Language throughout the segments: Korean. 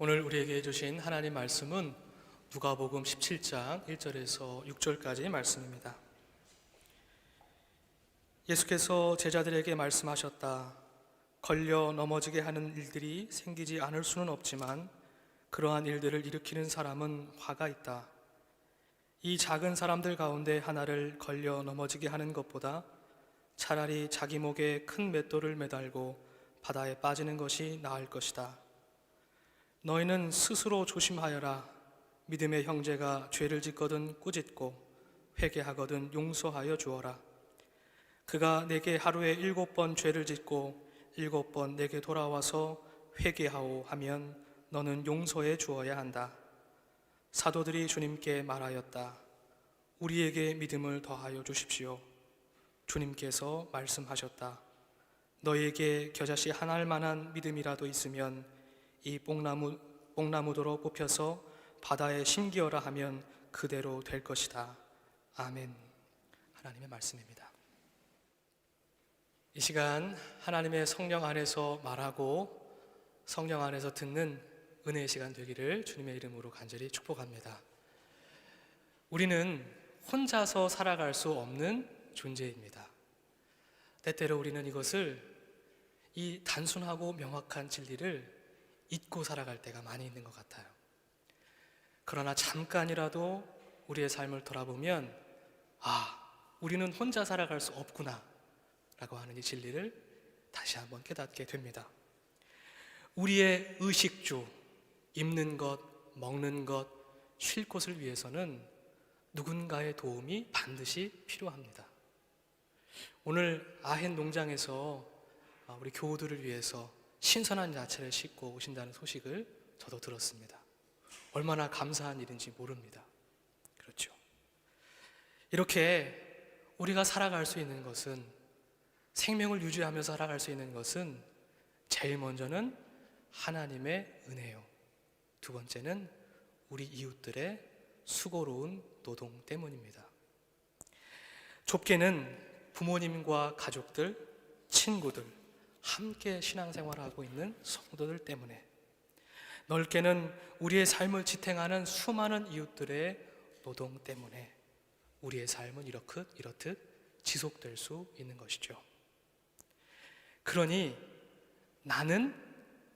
오늘 우리에게 주신 하나님 말씀은 누가복음 17장 1절에서 6절까지의 말씀입니다. 예수께서 제자들에게 말씀하셨다. 걸려 넘어지게 하는 일들이 생기지 않을 수는 없지만 그러한 일들을 일으키는 사람은 화가 있다. 이 작은 사람들 가운데 하나를 걸려 넘어지게 하는 것보다 차라리 자기 목에 큰 맷돌을 매달고 바다에 빠지는 것이 나을 것이다. 너희는 스스로 조심하여라. 믿음의 형제가 죄를 짓거든 꾸짖고 회개하거든 용서하여 주어라. 그가 내게 하루에 7번 죄를 짓고 7번 내게 돌아와서 회개하오 하면 너는 용서해 주어야 한다. 사도들이 주님께 말하였다. 우리에게 믿음을 더하여 주십시오. 주님께서 말씀하셨다. 너희에게 겨자씨 한 알만한 믿음이라도 있으면 이 뽕나무도로 뽑혀서 바다에 심기어라 하면 그대로 될 것이다. 아멘. 하나님의 말씀입니다. 이 시간 하나님의 성령 안에서 말하고 성령 안에서 듣는 은혜의 시간 되기를 주님의 이름으로 간절히 축복합니다. 우리는 혼자서 살아갈 수 없는 존재입니다. 때때로 우리는 이 단순하고 명확한 진리를 잊고 살아갈 때가 많이 있는 것 같아요. 그러나 잠깐이라도 우리의 삶을 돌아보면 우리는 혼자 살아갈 수 없구나 라고 하는 이 진리를 다시 한번 깨닫게 됩니다. 우리의 의식주, 입는 것, 먹는 것, 쉴 곳을 위해서는 누군가의 도움이 반드시 필요합니다. 오늘 아헨 농장에서 우리 교우들을 위해서 신선한 야채를 싣고 오신다는 소식을 저도 들었습니다. 얼마나 감사한 일인지 모릅니다. 그렇죠. 이렇게 우리가 살아갈 수 있는 것은, 생명을 유지하면서 살아갈 수 있는 것은 제일 먼저는 하나님의 은혜요. 두 번째는 우리 이웃들의 수고로운 노동 때문입니다. 좁게는 부모님과 가족들, 친구들, 함께 신앙생활하고 있는 성도들 때문에, 넓게는 우리의 삶을 지탱하는 수많은 이웃들의 노동 때문에 우리의 삶은 이렇듯 지속될 수 있는 것이죠. 그러니 나는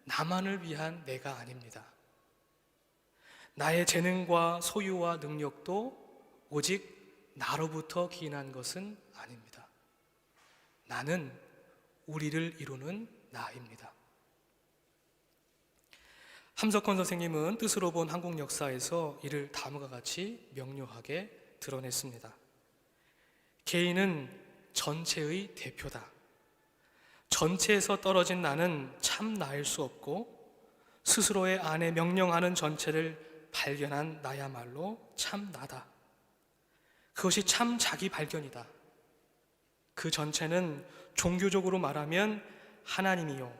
나만을 위한 내가 아닙니다. 나의 재능과 소유와 능력도 오직 나로부터 기인한 것은 아닙니다. 나는 우리를 이루는 나입니다. 함석헌 선생님은 뜻으로 본 한국 역사에서 이를 다음과 같이 명료하게 드러냈습니다. 개인은 전체의 대표다. 전체에서 떨어진 나는 참 나일 수 없고 스스로의 안에 명령하는 전체를 발견한 나야말로 참 나다. 그것이 참 자기 발견이다. 그 전체는 종교적으로 말하면 하나님이요,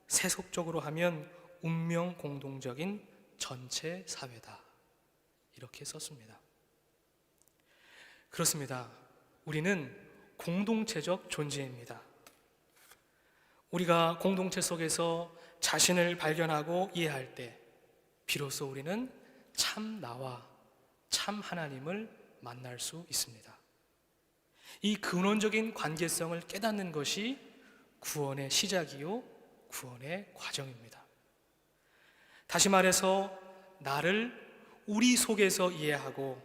세속적으로 하면 운명 공동적인 전체 사회다. 이렇게 썼습니다. 그렇습니다. 우리는 공동체적 존재입니다. 우리가 공동체 속에서 자신을 발견하고 이해할 때 비로소 우리는 참 나와 참 하나님을 만날 수 있습니다. 이 근원적인 관계성을 깨닫는 것이 구원의 시작이요, 구원의 과정입니다. 다시 말해서 나를 우리 속에서 이해하고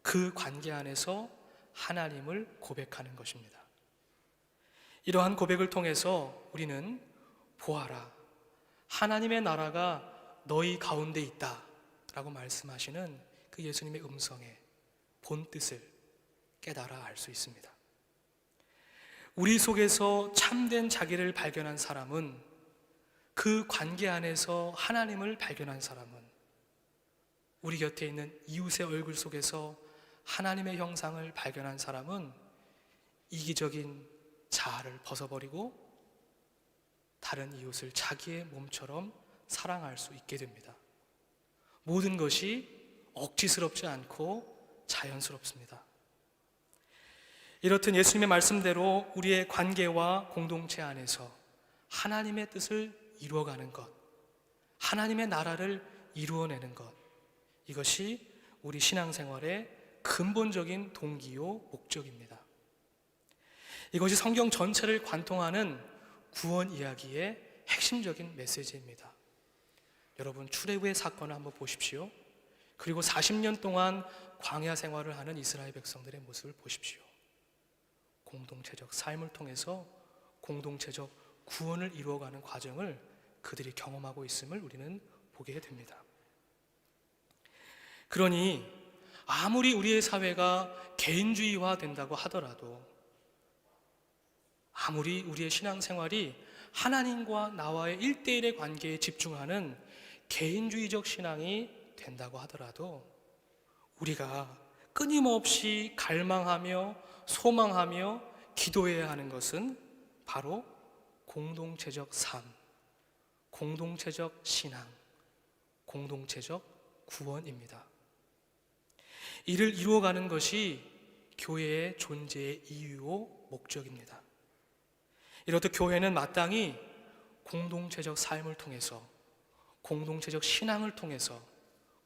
그 관계 안에서 하나님을 고백하는 것입니다. 이러한 고백을 통해서 우리는 보아라, 하나님의 나라가 너희 가운데 있다 라고 말씀하시는 그 예수님의 음성의 본 뜻을 깨달아 알 수 있습니다. 우리 속에서 참된 자기를 발견한 사람은, 그 관계 안에서 하나님을 발견한 사람은, 우리 곁에 있는 이웃의 얼굴 속에서 하나님의 형상을 발견한 사람은 이기적인 자아를 벗어버리고 다른 이웃을 자기의 몸처럼 사랑할 수 있게 됩니다. 모든 것이 억지스럽지 않고 자연스럽습니다. 이렇듯 예수님의 말씀대로 우리의 관계와 공동체 안에서 하나님의 뜻을 이루어가는 것, 하나님의 나라를 이루어내는 것, 이것이 우리 신앙생활의 근본적인 동기요 목적입니다. 이것이 성경 전체를 관통하는 구원 이야기의 핵심적인 메시지입니다. 여러분, 출애굽의 사건을 한번 보십시오. 그리고 40년 동안 광야 생활을 하는 이스라엘 백성들의 모습을 보십시오. 공동체적 삶을 통해서 공동체적 구원을 이루어가는 과정을 그들이 경험하고 있음을 우리는 보게 됩니다. 그러니 아무리 우리의 사회가 개인주의화 된다고 하더라도, 아무리 우리의 신앙생활이 하나님과 나와의 1대1의 관계에 집중하는 개인주의적 신앙이 된다고 하더라도, 우리가 끊임없이 갈망하며 소망하며 기도해야 하는 것은 바로 공동체적 삶, 공동체적 신앙, 공동체적 구원입니다. 이를 이루어가는 것이 교회의 존재의 이유요 목적입니다. 이렇듯 교회는 마땅히 공동체적 삶을 통해서, 공동체적 신앙을 통해서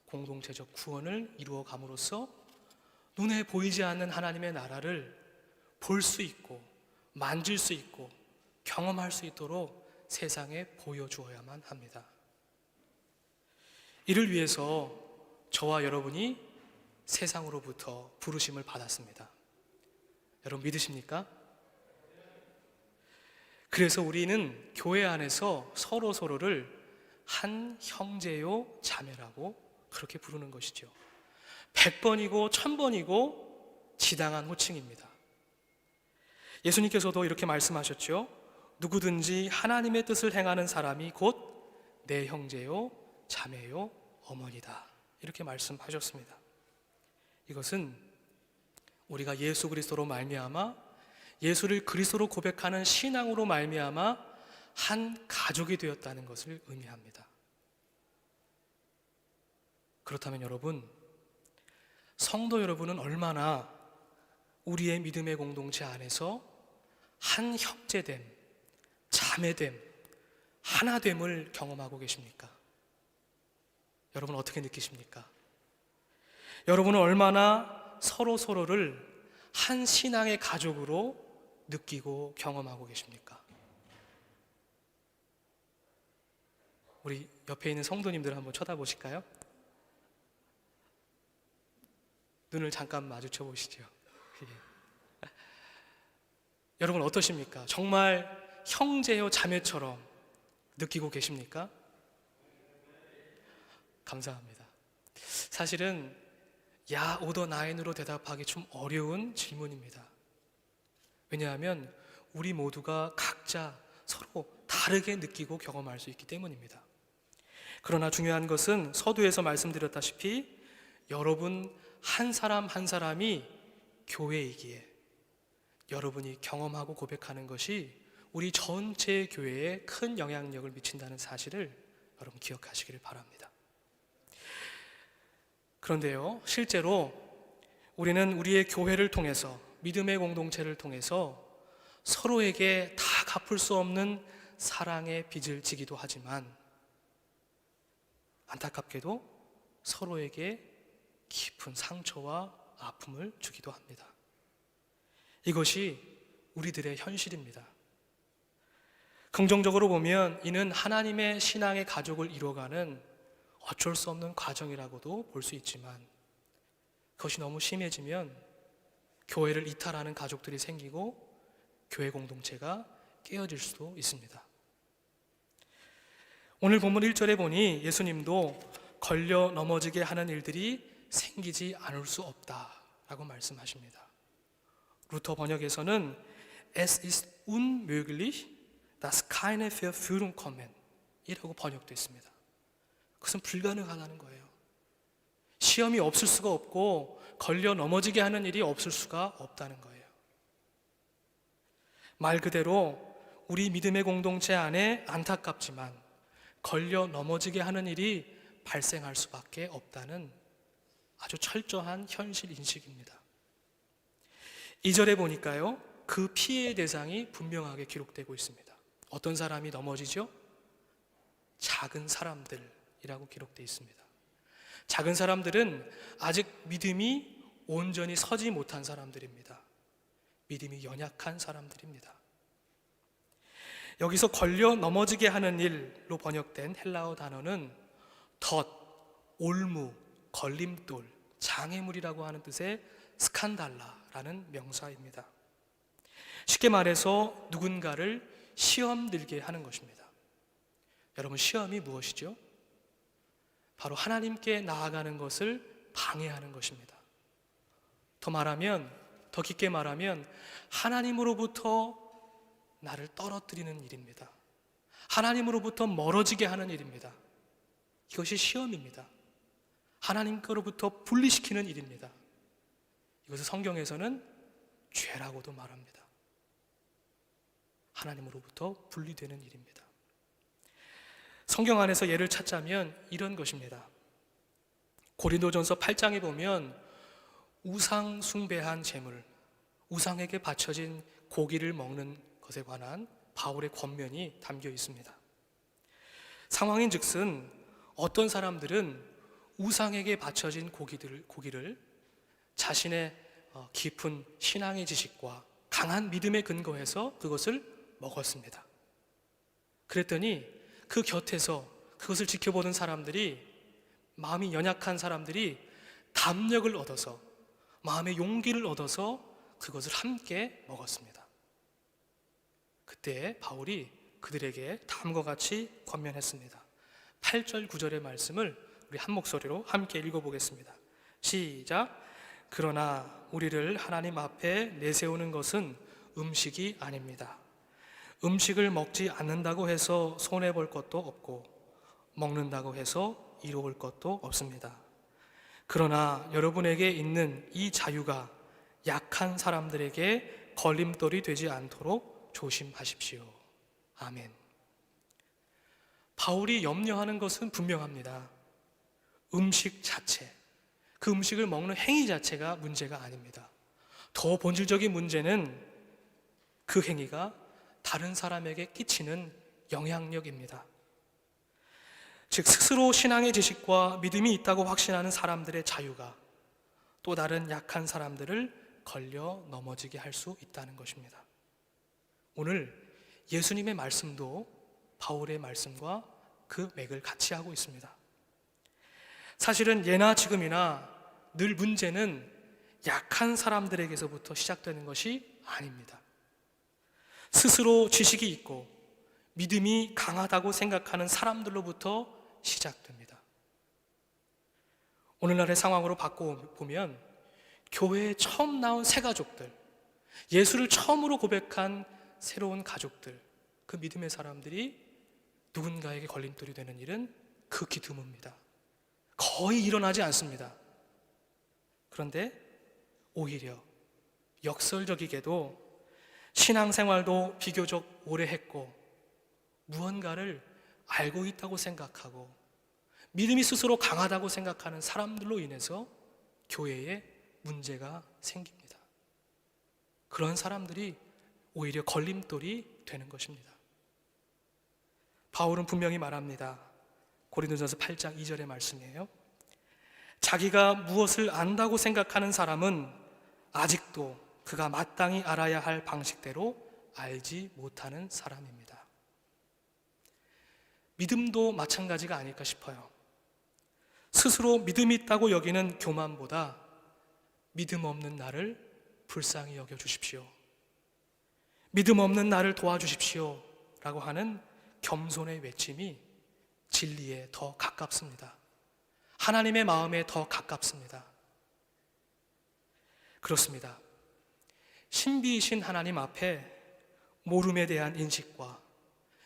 공동체적 구원을 이루어감으로써 눈에 보이지 않는 하나님의 나라를 볼 수 있고 만질 수 있고 경험할 수 있도록 세상에 보여주어야만 합니다. 이를 위해서 저와 여러분이 세상으로부터 부르심을 받았습니다. 여러분 믿으십니까? 그래서 우리는 교회 안에서 서로를 한 형제요 자매라고 그렇게 부르는 것이죠. 100번이고 1000번이고 지당한 호칭입니다. 예수님께서도 이렇게 말씀하셨죠. 누구든지 하나님의 뜻을 행하는 사람이 곧 내 형제요 자매요 어머니다, 이렇게 말씀하셨습니다. 이것은 우리가 예수 그리스도로 말미암아, 예수를 그리스도로 고백하는 신앙으로 말미암아 한 가족이 되었다는 것을 의미합니다. 그렇다면 여러분, 성도 여러분은 얼마나 우리의 믿음의 공동체 안에서 한 형제됨, 자매됨, 하나됨을 경험하고 계십니까? 여러분 어떻게 느끼십니까? 여러분은 얼마나 서로를 한 신앙의 가족으로 느끼고 경험하고 계십니까? 우리 옆에 있는 성도님들 한번 쳐다보실까요? 눈을 잠깐 마주쳐 보시죠. 여러분 어떠십니까? 정말 형제요 자매처럼 느끼고 계십니까? 감사합니다. 사실은 야 오더 나인으로 대답하기 좀 어려운 질문입니다. 왜냐하면 우리 모두가 각자 서로 다르게 느끼고 경험할 수 있기 때문입니다. 그러나 중요한 것은 서두에서 말씀드렸다시피 여러분 한 사람 한 사람이 교회이기에 여러분이 경험하고 고백하는 것이 우리 전체 교회에 큰 영향력을 미친다는 사실을 여러분 기억하시기를 바랍니다. 그런데요, 실제로 우리는 우리의 교회를 통해서, 믿음의 공동체를 통해서 서로에게 다 갚을 수 없는 사랑의 빚을 지기도 하지만 안타깝게도 서로에게 깊은 상처와 아픔을 주기도 합니다. 이것이 우리들의 현실입니다. 긍정적으로 보면 이는 하나님의 신앙의 가족을 이루어가는 어쩔 수 없는 과정이라고도 볼 수 있지만, 그것이 너무 심해지면 교회를 이탈하는 가족들이 생기고 교회 공동체가 깨어질 수도 있습니다. 오늘 본문 1절에 보니 예수님도 걸려 넘어지게 하는 일들이 생기지 않을 수 없다라고 말씀하십니다. 루터 번역에서는 Es ist unmöglich, dass keine Verführung kommen 이라고 번역되어 있습니다. 그것은 불가능하다는 거예요. 시험이 없을 수가 없고 걸려 넘어지게 하는 일이 없을 수가 없다는 거예요. 말 그대로 우리 믿음의 공동체 안에 안타깝지만 걸려 넘어지게 하는 일이 발생할 수밖에 없다는 아주 철저한 현실 인식입니다. 2절에 보니까요, 그 피해의 대상이 분명하게 기록되고 있습니다. 어떤 사람이 넘어지죠? 작은 사람들이라고 기록되어 있습니다. 작은 사람들은 아직 믿음이 온전히 서지 못한 사람들입니다. 믿음이 연약한 사람들입니다. 여기서 걸려 넘어지게 하는 일로 번역된 헬라어 단어는 덫, 올무, 걸림돌, 장애물이라고 하는 뜻의 스칸달라라는 명사입니다. 쉽게 말해서 누군가를 시험 들게 하는 것입니다. 여러분, 시험이 무엇이죠? 바로 하나님께 나아가는 것을 방해하는 것입니다. 더 깊게 말하면 하나님으로부터 나를 떨어뜨리는 일입니다. 하나님으로부터 멀어지게 하는 일입니다. 이것이 시험입니다. 하나님께로부터 분리시키는 일입니다. 이것을 성경에서는 죄라고도 말합니다. 하나님으로부터 분리되는 일입니다. 성경 안에서 예를 찾자면 이런 것입니다. 고린도전서 8장에 보면 우상 숭배한 제물, 우상에게 바쳐진 고기를 먹는 것에 관한 바울의 권면이 담겨 있습니다. 상황인즉슨 어떤 사람들은 우상에게 바쳐진 고기를 자신의 깊은 신앙의 지식과 강한 믿음에 근거해서 그것을 먹었습니다. 그랬더니 그 곁에서 그것을 지켜보는 사람들이, 마음이 연약한 사람들이 담력을 얻어서, 마음의 용기를 얻어서 그것을 함께 먹었습니다. 그때 바울이 그들에게 다음과 같이 권면했습니다. 8절 9절의 말씀을 우리 한 목소리로 함께 읽어보겠습니다. 시작. 그러나 우리를 하나님 앞에 내세우는 것은 음식이 아닙니다. 음식을 먹지 않는다고 해서 손해볼 것도 없고 먹는다고 해서 이로울 것도 없습니다. 그러나 여러분에게 있는 이 자유가 약한 사람들에게 걸림돌이 되지 않도록 조심하십시오. 아멘. 바울이 염려하는 것은 분명합니다. 음식 자체, 그 음식을 먹는 행위 자체가 문제가 아닙니다. 더 본질적인 문제는 그 행위가 다른 사람에게 끼치는 영향력입니다. 즉, 스스로 신앙의 지식과 믿음이 있다고 확신하는 사람들의 자유가 또 다른 약한 사람들을 걸려 넘어지게 할 수 있다는 것입니다. 오늘 예수님의 말씀도 바울의 말씀과 그 맥을 같이 하고 있습니다. 사실은 예나 지금이나 늘 문제는 약한 사람들에게서부터 시작되는 것이 아닙니다. 스스로 지식이 있고 믿음이 강하다고 생각하는 사람들로부터 시작됩니다. 오늘날의 상황으로 바꿔보면 교회에 처음 나온 새 가족들, 예수를 처음으로 고백한 새로운 가족들, 그 믿음의 사람들이 누군가에게 걸림돌이 되는 일은 극히 드뭅니다. 거의 일어나지 않습니다. 그런데 오히려 역설적이게도 신앙생활도 비교적 오래 했고 무언가를 알고 있다고 생각하고 믿음이 스스로 강하다고 생각하는 사람들로 인해서 교회에 문제가 생깁니다. 그런 사람들이 오히려 걸림돌이 되는 것입니다. 바울은 분명히 말합니다. 고린도전서 8장 2절의 말씀이에요. 자기가 무엇을 안다고 생각하는 사람은 아직도 그가 마땅히 알아야 할 방식대로 알지 못하는 사람입니다. 믿음도 마찬가지가 아닐까 싶어요. 스스로 믿음이 있다고 여기는 교만보다 믿음 없는 나를 불쌍히 여겨주십시오, 믿음 없는 나를 도와주십시오 라고 하는 겸손의 외침이 진리에 더 가깝습니다. 하나님의 마음에 더 가깝습니다. 그렇습니다. 신비이신 하나님 앞에 모름에 대한 인식과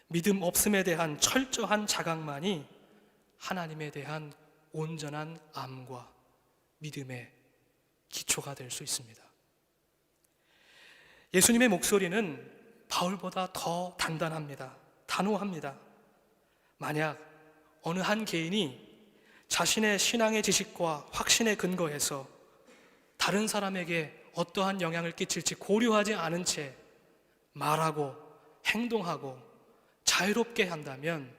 믿음 없음에 대한 철저한 자각만이 하나님에 대한 온전한 암과 믿음의 기초가 될 수 있습니다. 예수님의 목소리는 바울보다 더 단단합니다. 단호합니다. 만약 어느 한 개인이 자신의 신앙의 지식과 확신에 근거해서 다른 사람에게 어떠한 영향을 끼칠지 고려하지 않은 채 말하고 행동하고 자유롭게 한다면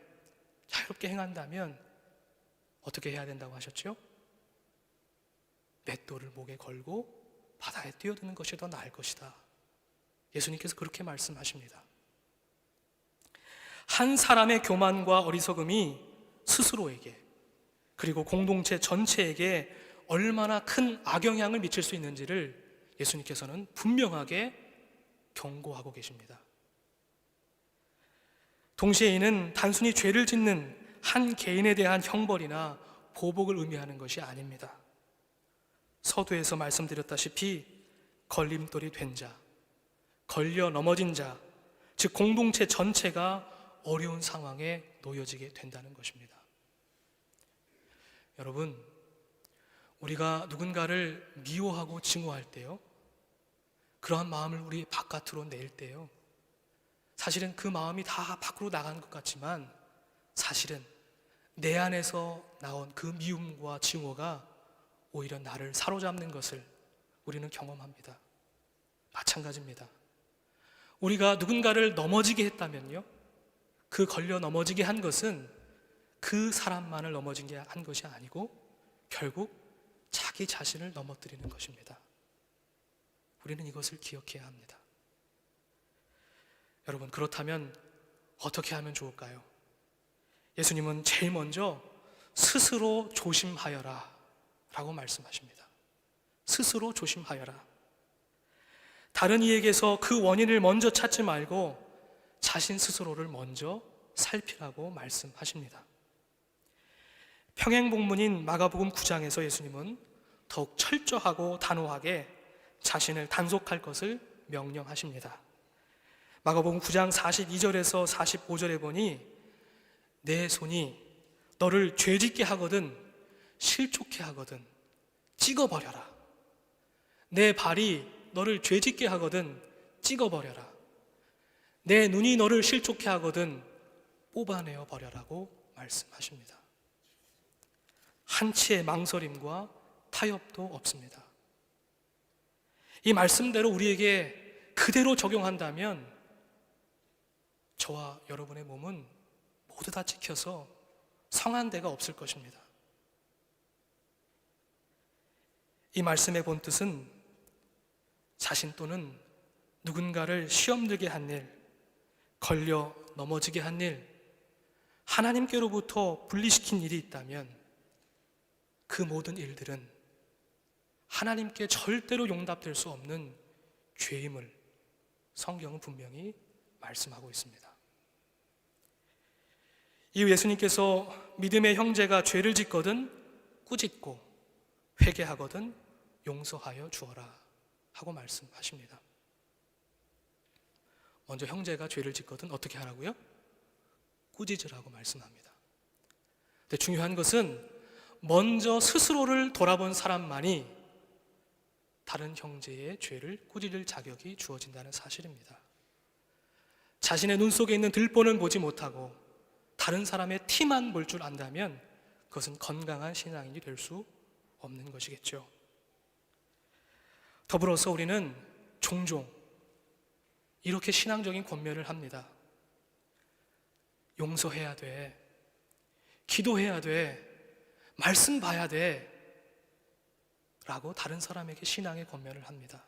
자유롭게 행한다면 어떻게 해야 된다고 하셨죠? 맷돌을 목에 걸고 바다에 뛰어드는 것이 더 나을 것이다. 예수님께서 그렇게 말씀하십니다. 한 사람의 교만과 어리석음이 스스로에게 그리고 공동체 전체에게 얼마나 큰 악영향을 미칠 수 있는지를 예수님께서는 분명하게 경고하고 계십니다. 동시에 이는 단순히 죄를 짓는 한 개인에 대한 형벌이나 보복을 의미하는 것이 아닙니다. 서두에서 말씀드렸다시피 걸림돌이 된 자, 걸려 넘어진 자, 즉 공동체 전체가 어려운 상황에 놓여지게 된다는 것입니다. 여러분, 우리가 누군가를 미워하고 증오할 때요, 그러한 마음을 우리 바깥으로 낼 때요, 사실은 그 마음이 다 밖으로 나가는 것 같지만 사실은 내 안에서 나온 그 미움과 증오가 오히려 나를 사로잡는 것을 우리는 경험합니다. 마찬가지입니다. 우리가 누군가를 넘어지게 했다면요, 그 걸려 넘어지게 한 것은 그 사람만을 넘어지게 한 것이 아니고 결국 자기 자신을 넘어뜨리는 것입니다. 우리는 이것을 기억해야 합니다. 여러분, 그렇다면 어떻게 하면 좋을까요? 예수님은 제일 먼저 스스로 조심하여라 라고 말씀하십니다. 스스로 조심하여라. 다른 이에게서 그 원인을 먼저 찾지 말고 자신 스스로를 먼저 살피라고 말씀하십니다. 평행본문인 마가복음 9장에서 예수님은 더욱 철저하고 단호하게 자신을 단속할 것을 명령하십니다. 마가복음 9장 42절에서 45절에 보니 내 손이 너를 죄짓게 하거든 실족해 하거든 찍어버려라. 내 발이 너를 죄짓게 하거든 찍어버려라. 내 눈이 너를 실족해 하거든 뽑아내어 버려라고 말씀하십니다. 한치의 망설임과 타협도 없습니다. 이 말씀대로 우리에게 그대로 적용한다면 저와 여러분의 몸은 모두 다 지켜서 성한 데가 없을 것입니다. 이 말씀의 본뜻은 자신 또는 누군가를 시험 들게 한 일, 걸려 넘어지게 한 일, 하나님께로부터 분리시킨 일이 있다면 그 모든 일들은 하나님께 절대로 용납될 수 없는 죄임을 성경은 분명히 말씀하고 있습니다. 이후 예수님께서 믿음의 형제가 죄를 짓거든 꾸짖고 회개하거든 용서하여 주어라 하고 말씀하십니다. 먼저 형제가 죄를 짓거든 어떻게 하라고요? 꾸짖으라고 말씀합니다. 근데 중요한 것은 먼저 스스로를 돌아본 사람만이 다른 형제의 죄를 꾸짖을 자격이 주어진다는 사실입니다. 자신의 눈 속에 있는 들보는 보지 못하고 다른 사람의 티만 볼 줄 안다면 그것은 건강한 신앙인이 될 수 없는 것이겠죠. 더불어서 우리는 종종 이렇게 신앙적인 권면을 합니다. 용서해야 돼, 기도해야 돼, 말씀 봐야 돼 라고 다른 사람에게 신앙의 권면을 합니다.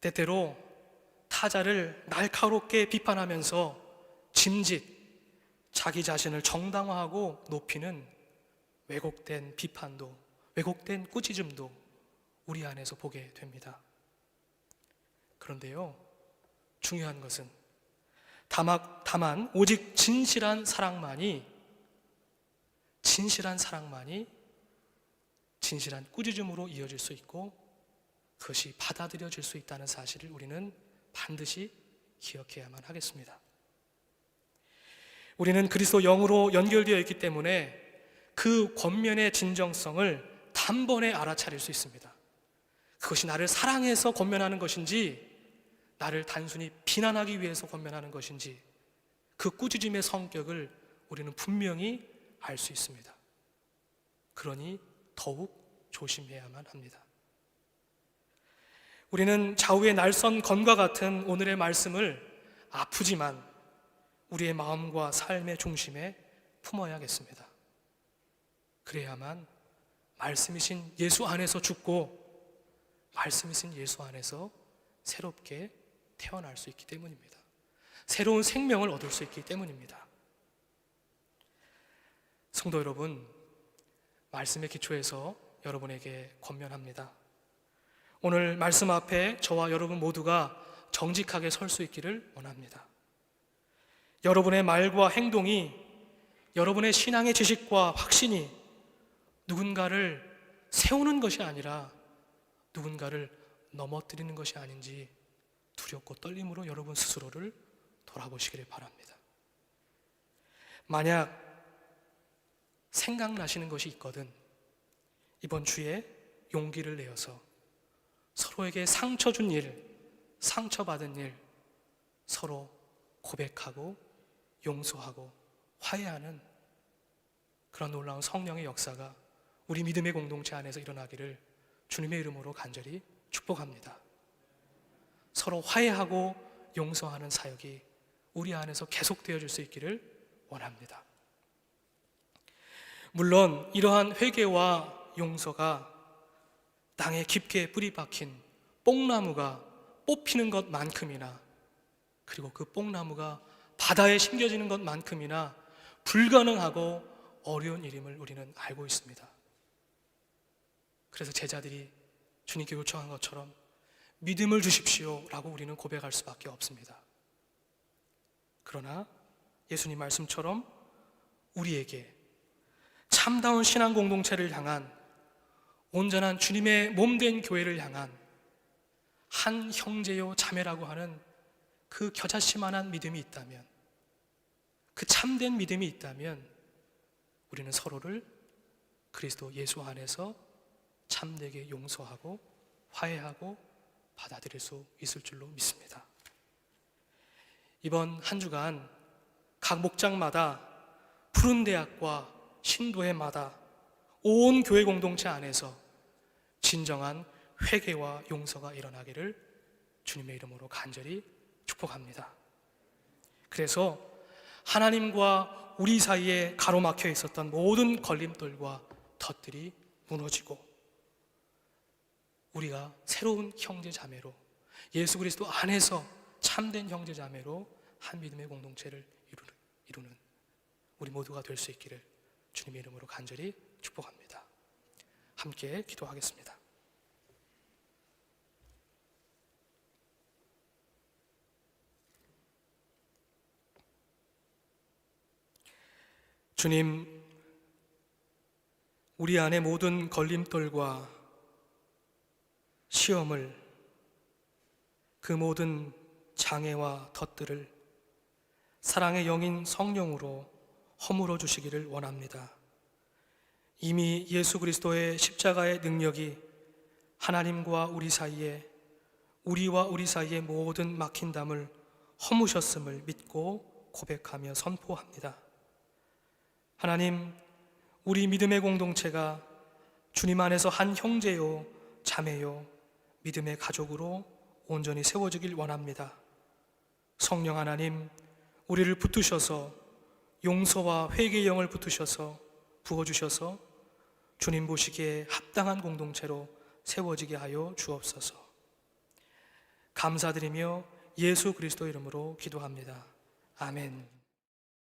때때로 타자를 날카롭게 비판하면서 짐짓 자기 자신을 정당화하고 높이는 왜곡된 비판도, 왜곡된 꾸짖음도 우리 안에서 보게 됩니다. 그런데요, 중요한 것은 다만 오직 진실한 사랑만이 진실한 꾸짖음으로 이어질 수 있고 그것이 받아들여질 수 있다는 사실을 우리는 반드시 기억해야만 하겠습니다. 우리는 그리스도 영으로 연결되어 있기 때문에 그 권면의 진정성을 단번에 알아차릴 수 있습니다. 그것이 나를 사랑해서 권면하는 것인지 나를 단순히 비난하기 위해서 권면하는 것인지 그 꾸짖음의 성격을 우리는 분명히 알 수 있습니다. 그러니 더욱 조심해야만 합니다. 우리는 좌우의 날선 검과 같은 오늘의 말씀을 아프지만 우리의 마음과 삶의 중심에 품어야겠습니다. 그래야만 말씀이신 예수 안에서 죽고 말씀이신 예수 안에서 새롭게 태어날 수 있기 때문입니다. 새로운 생명을 얻을 수 있기 때문입니다. 성도 여러분, 말씀의 기초에서 여러분에게 권면합니다. 오늘 말씀 앞에 저와 여러분 모두가 정직하게 설 수 있기를 원합니다. 여러분의 말과 행동이, 여러분의 신앙의 지식과 확신이 누군가를 세우는 것이 아니라 누군가를 넘어뜨리는 것이 아닌지 두렵고 떨림으로 여러분 스스로를 돌아보시기를 바랍니다. 만약 생각나시는 것이 있거든 이번 주에 용기를 내어서 서로에게 상처 준 일, 상처받은 일 서로 고백하고 용서하고 화해하는 그런 놀라운 성령의 역사가 우리 믿음의 공동체 안에서 일어나기를 주님의 이름으로 간절히 축복합니다. 서로 화해하고 용서하는 사역이 우리 안에서 계속되어질 수 있기를 원합니다. 물론 이러한 회개와 용서가 땅에 깊게 뿌리 박힌 뽕나무가 뽑히는 것만큼이나, 그리고 그 뽕나무가 바다에 심겨지는 것만큼이나 불가능하고 어려운 일임을 우리는 알고 있습니다. 그래서 제자들이 주님께 요청한 것처럼 믿음을 주십시오 라고 우리는 고백할 수밖에 없습니다. 그러나 예수님 말씀처럼 우리에게 참다운 신앙 공동체를 향한, 온전한 주님의 몸된 교회를 향한 한 형제요 자매라고 하는 그 겨자씨만한 믿음이 있다면, 그 참된 믿음이 있다면 우리는 서로를 그리스도 예수 안에서 참되게 용서하고 화해하고 받아들일 수 있을 줄로 믿습니다. 이번 한 주간 각 목장마다 푸른 대학과 신도회마다 온 교회 공동체 안에서 진정한 회개와 용서가 일어나기를 주님의 이름으로 간절히 축복합니다. 그래서 하나님과 우리 사이에 가로막혀 있었던 모든 걸림돌과 덫들이 무너지고 우리가 새로운 형제 자매로, 예수 그리스도 안에서 참된 형제 자매로 한 믿음의 공동체를 이루는 우리 모두가 될 수 있기를 주님의 이름으로 간절히 축복합니다. 함께 기도하겠습니다. 주님, 우리 안에 모든 걸림돌과 시험을, 그 모든 장애와 덫들을 사랑의 영인 성령으로 허물어 주시기를 원합니다. 이미 예수 그리스도의 십자가의 능력이 하나님과 우리 사이에, 우리와 우리 사이의 모든 막힌 담을 허무셨음을 믿고 고백하며 선포합니다. 하나님, 우리 믿음의 공동체가 주님 안에서 한 형제요 자매요 믿음의 가족으로 온전히 세워지길 원합니다. 성령 하나님, 우리를 붙드셔서 용서와 회개의 영을 붙으셔서 부어주셔서 주님 보시기에 합당한 공동체로 세워지게 하여 주옵소서. 감사드리며 예수 그리스도 이름으로 기도합니다. 아멘.